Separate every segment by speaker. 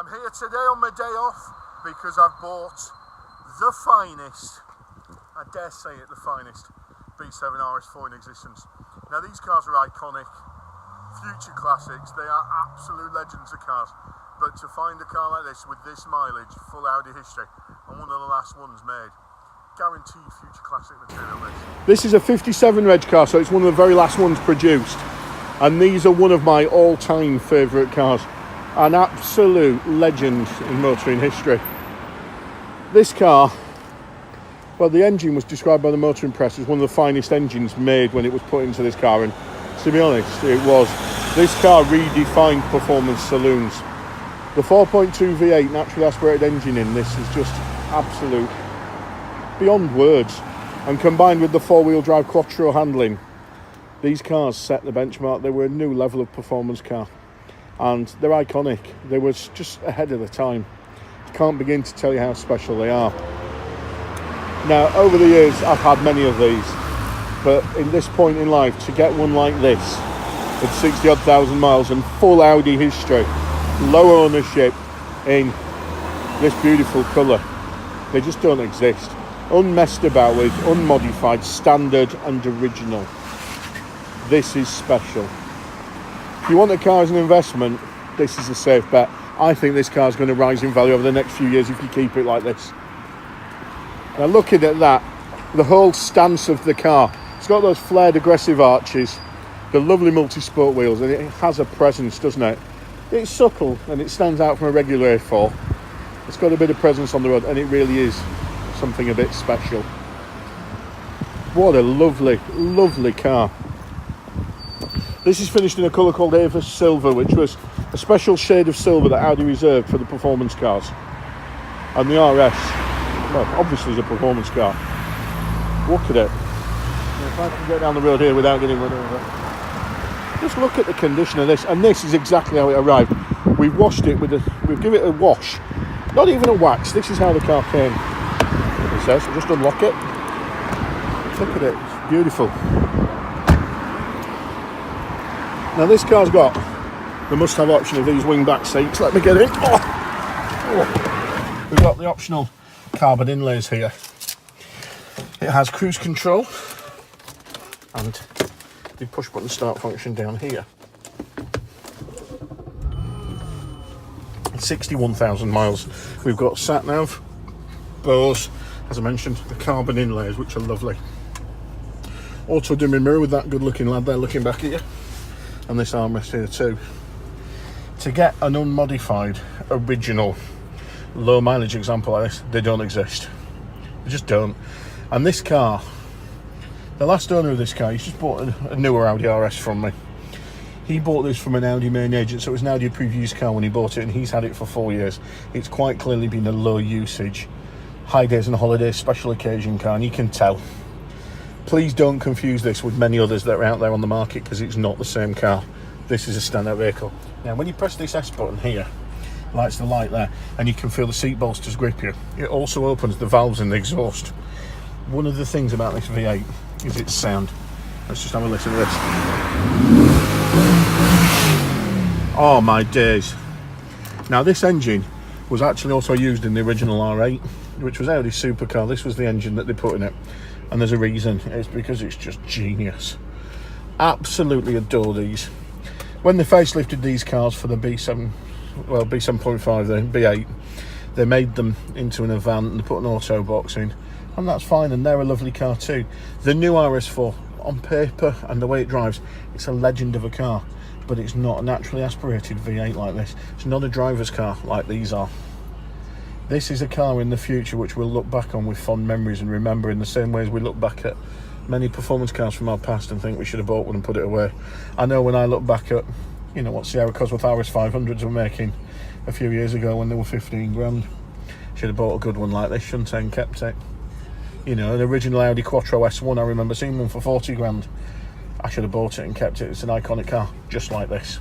Speaker 1: I'm here today on my day off because I've bought the finest, I dare say it, the finest B7 rs4 in existence. Now these cars are iconic, future classics, they are absolute legends of cars, but to find a car like this with this mileage, full Audi history, and one of the last ones made, guaranteed future classic material. This is a 57 reg car, so it's one of the very last ones produced, and these are one of my all-time favourite cars. An absolute legend in motoring history. This car, well, the engine was described by the motoring press as one of the finest engines made when it was put into this car, and to be honest, it was. This car redefined performance saloons. The 4.2 V8 naturally aspirated engine in this is just absolute, beyond words, and combined with the four-wheel drive quattro handling, these cars set the benchmark. They were a new level of performance car. And they're iconic. They were just ahead of the time. I can't begin to tell you how special they are. Now, over the years, I've had many of these, but in this point in life, to get one like this, with 60-odd thousand miles and full Audi history, low ownership in this beautiful colour, they just don't exist. Unmessed about with, unmodified, standard and original. This is special. If you want a car as an investment, this is a safe bet. I think this car is going to rise in value over the next few years if you keep it like this. Now looking at that, the whole stance of the car, it's got those flared aggressive arches, the lovely multi-sport wheels, and it has a presence, doesn't it? It's subtle and it stands out from a regular A4. It's got a bit of presence on the road, and it really is something a bit special. What a lovely, lovely car. This is finished in a colour called Avis Silver, which was a special shade of silver that Audi reserved for the performance cars. And the RS, well, obviously is a performance car. Look at it. If I can get down the road here without getting run over. Just look at the condition of this, and this is exactly how it arrived. We've washed it with we've given it a wash. Not even a wax, this is how the car came. It says, just unlock it. Look at it, it's beautiful. Now this car's got the must-have option of these wingback seats. Let me get in. We've got the optional carbon inlays here. It has cruise control and the push-button start function down here. 61,000 miles. We've got sat-nav, Bose, as I mentioned, the carbon inlays, which are lovely. Auto-dimming mirror with that good-looking lad there looking back at you. And this armrest here too. To get an unmodified, original, low mileage example like this, they don't exist. They just don't. And this car, the last owner of this car, he's just bought a newer Audi RS from me. He bought this from an Audi main agent, so it was an Audi approved used car when he bought it, and he's had it for 4 years. It's quite clearly been a low usage, high days and holidays, special occasion car, and you can tell. Please don't confuse this with many others that are out there on the market, because it's not the same car. This is a standout vehicle. Now when you press this S button here, lights the light there, and you can feel the seat bolsters grip you. It also opens the valves in the exhaust. One of the things about this V8 is its sound. Let's just have a listen to this. Oh my days. Now this engine was actually also used in the original R8, which was Audi's supercar. This was the engine that they put in it. And there's a reason. It's because it's just genius. Absolutely adore these. When they facelifted these cars for the B7, well, B7.5, the B8, they made them into an Avant and they put an auto box in. And that's fine, and they're a lovely car too. The new RS4, on paper and the way it drives, it's a legend of a car. But it's not a naturally aspirated V8 like this. It's not a driver's car like these are. This is a car in the future which we'll look back on with fond memories and remember in the same way as we look back at many performance cars from our past and think we should have bought one and put it away. I know when I look back at, you know, what Sierra Cosworth RS500s were making a few years ago when they were 15 grand. Should have bought a good one like this, shouldn't I, and kept it. You know, an original Audi Quattro S1, I remember seeing one for 40 grand. I should have bought it and kept it. It's an iconic car, just like this.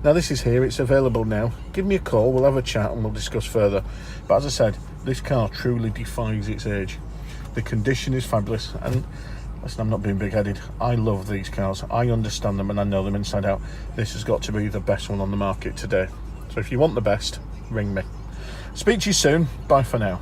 Speaker 1: Now this is here, it's available now. Give me a call, we'll have a chat and we'll discuss further. But as I said, this car truly defies its age. The condition is fabulous, and listen, I'm not being big-headed. I love these cars. I understand them and I know them inside out. This has got to be the best one on the market today. So if you want the best, ring me. Speak to you soon. Bye for now.